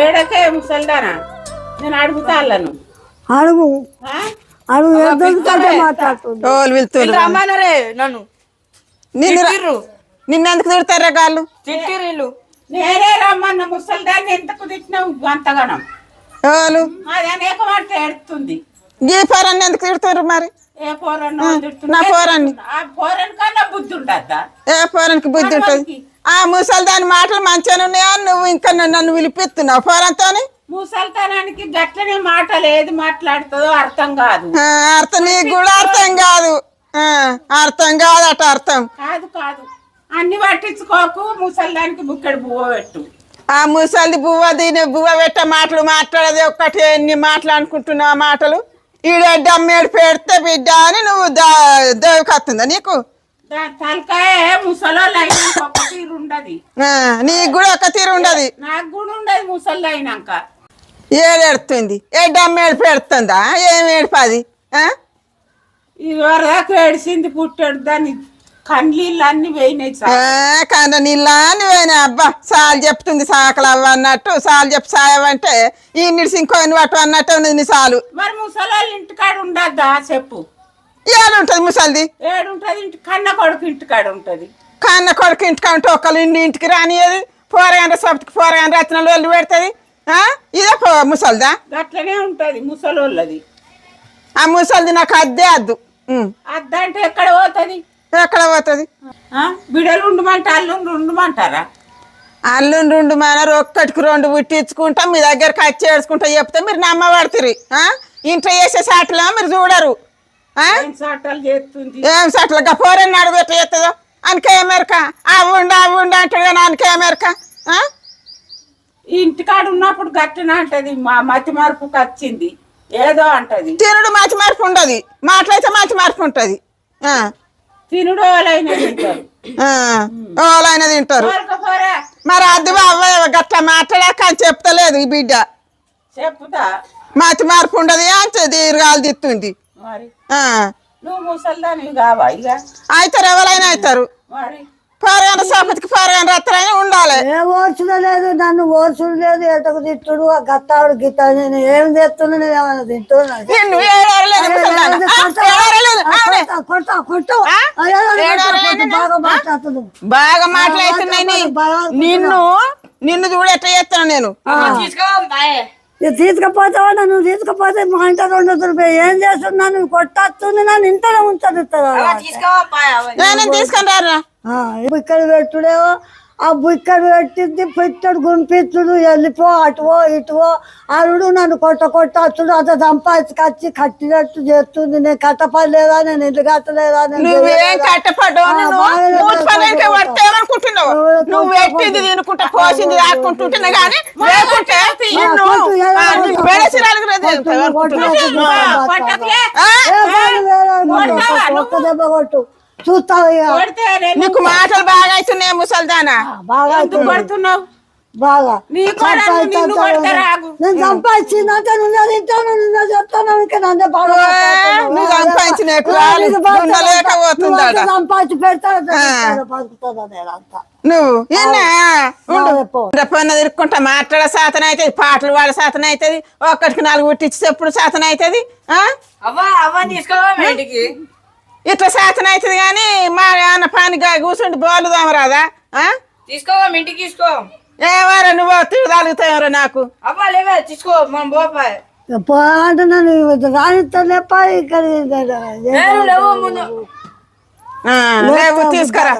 ఏడకే ముసల్దానా నేను అడుగుతా వాళ్ళను. అడుగు ఆ? అడుగు దొరుకుతుంటే మాట్లాడుతుంది. రమ్మనరే నన్ను నిన్నెందుకు తిడతారా గాళ్ళు? తిట్టిర్రు. నేనే రమ్మన్న ముసల్దాన్ని ఎంతకు తిట్టినావు అంతగానం? వాళ్ళు అది అనేక మాట ఏడుతుంది. ఈ పోరాన్ని ఎందుకు తిడతారు మరి? ఏ పోరన్న నా పోరాన్ని ఆ పోరన్ కన్నా బుద్ధి ఉండద్దా? ఏ పోరానికి బుద్ధి ఉంటుంది? ఆ ముసలి దాని మాటలు మంచిగానే ఉన్నాయా? నువ్వు ఇంకా నన్ను పిలిపిస్తున్నావు పోరంతో? ముసల్తనానికి గట్లనే మాటలు ఏది మాట్లాడుతుందో అర్థం కాదు. అర్థం నీకు కూడా అర్థం కాదు. అర్థం కాదు అట అర్థం కాదు కాదు అన్ని పట్టించుకోకు. ముసల్దానికి బుక్కడి బువ్వ పెట్టు. ఆ ముసలి బువ్వ పెట్టే మాటలు మాట్లాడేది ఒక్కటి. ఎన్ని మాటలు అనుకుంటున్నావు ఆ మాటలు? ఈడమ్మేడు పెడితే బిడ్డ అని నువ్వు దేవకత్తుందా నీకు? తలకాయ ముసలోళ్ళు అయినాక ఒక తీరు ఉండదు. నీకు కూడా ఒక తీరు ఉండదు. నాకు కూడా ఉండదు ముసళ్ళు అయినాక. ఏడెడుతుంది? ఏడమ్మేడు పెడుతుందా? ఏమి ఏడుపది? ఇదివరదాకా ఏడిసింది పుట్టాడు దాన్ని కండ్లీళ్ళు అన్ని పోయినాయి. కండ నీళ్ళు అని పోయినాయి. అబ్బా సాలు చెప్తుంది సాకలు అవ్వ అన్నట్టు. సాలు చెప్పు సాయవంటే ఈ నిడిసి ఇంకోని పట్టు అన్నట్టు ఉంది సాలు. మరి ముసలోళ్ళు ఇంటికాడ ఉండద్దా చెప్పు? ఏడుంటది ముసలిది? ఏడుంటది ఇంటి కన్న కొడుకు ఇంటికాడ ఉంటది. కన్న కొడుకు ఇంటికాడ ఉంటే ఒకళ్ళు ఇంటికి రానియది. పోరగానే సొప్పకి పోరగానే రచనలు వెళ్ళి పెడుతుంది. ఇదే ముసలిదా? అట్లనే ఉంటది ముసలోళ్ళది. ఆ ముసలిది నాకు అద్దే అద్దు. అద్దంటే ఎక్కడ పోతుంది? ఎక్కడ పోతుంది? బిడలు ఉండమంటే అల్లుండి ఉండమంటారా? అల్లుండి ఉండమన్నారు. ఒక్కటికి రెండు పుట్టించుకుంటా మీ దగ్గరకు వచ్చి ఏడ్చుకుంటా చెప్తే మీరు నమ్మబడుతుంది. ఇంట్లో చేసే సాటిలో మీరు చూడరు. సాటాలు చేస్తుంది. ఏం సాటలుగా పోరని అడుగు ఎట్లా చేస్తుందో అనకే అమెరికా. అవి ఉండ అంటాడు కానీ అనకే అమెరికా. ఇంటికాడ ఉన్నప్పుడు గట్టిన అంటది మా మతి మార్పుకి వచ్చింది ఏదో అంటది. తినుడు మంచి మార్పు ఉండదు, మాటలైతే మంచి మార్పు ఉంటుంది. తినుడు వాళ్ళైనా తింటారు. వాళ్ళైనా తింటారు. మరి అది అవ్వ గట్లా మాట్లాడాక అని చెప్తలేదు ఈ బిడ్డ. చెప్తా మంచి మార్పు ఉండదు అంటే దీర్ఘాలు తిత్తుంది. మరి నువ్వు ముసల్దానివి కావా? ఇక అవుతారు, ఎవరైనా అవుతారు. మరి పోరగానే సోపతికి పోరగానే రత్తరైనా ఉండాలి. ఏ ఓర్చుడు లేదు, నన్ను ఓర్చుడు లేదు. ఎటకు తిట్టుడు గత్తాడు గిత్త. నేను ఏం చేస్తున్నా? నేను ఏమైనా తింటున్నా? బాగా మాట్లాడుతున్నాయి. నిన్ను చూడ ఎట్లా చేస్తాను నేను? తీసుకుపోతావా? నువ్వు తీసుకుపోతే మా ఇంట 200 రూపాయలు ఏం చేస్తున్నా? నువ్వు కొట్టేస్తుంది. నన్ను ఇంతలో ఉంచదు. నేను తీసుకొని రారా? ఇక్కడ పెట్టుడేవో ఆ బుక్కడ పెట్టింది. పెట్టాడు గుంపించుడు. వెళ్ళిపో అటువో ఇటువో అరుడు. నన్ను కొట్టచ్చుడు. అంత సంపాదించుకొచ్చి కట్టినట్టు చేస్తుంది. నేను కట్టపడలేదా? నేను ఇల్లు కట్టలేదా? నువ్వేం కట్టపడ్డావు? నువ్వు పెట్టింది తినుకుంటా పోసింది రాకుంటుంటున్నా కానీ దెబ్బ కొట్టు చూస్తావు. నీకు మాటలు బాగా అవుతున్నాయి ముసల్దానా. బాగా కొడుతున్నావు బాగా. నేను సంపాదించిందంటే నువ్వు తింటాను, నువ్వు చెప్తాను. ఇంకా నన్నే బాగా సంపాదించి పెడతాను. బతుకుతుందా నేనంతా? నువ్వు పన్న తిరుక్కుంటా మాట్లాడే శాతం అవుతుంది. పాటలు వాడే శాతం అవుతుంది. ఒక్కటికి 4 పుట్టించి చెప్పుడు శాతం అవుతుంది. ఇట్లా శాతం అవుతుంది కానీ మా అన్న పని కూర్చుండి బోలుదాం రాదా? తీసుకోవా ఇంటికి తీసుకో. ఏమారా నువ్వు తిరగలుగుతావరా? నాకు తీసుకో మనం పోపాయి అంటున్నాను. రానిస్తలేప ఇక్కడ లేవు తీసుకురా.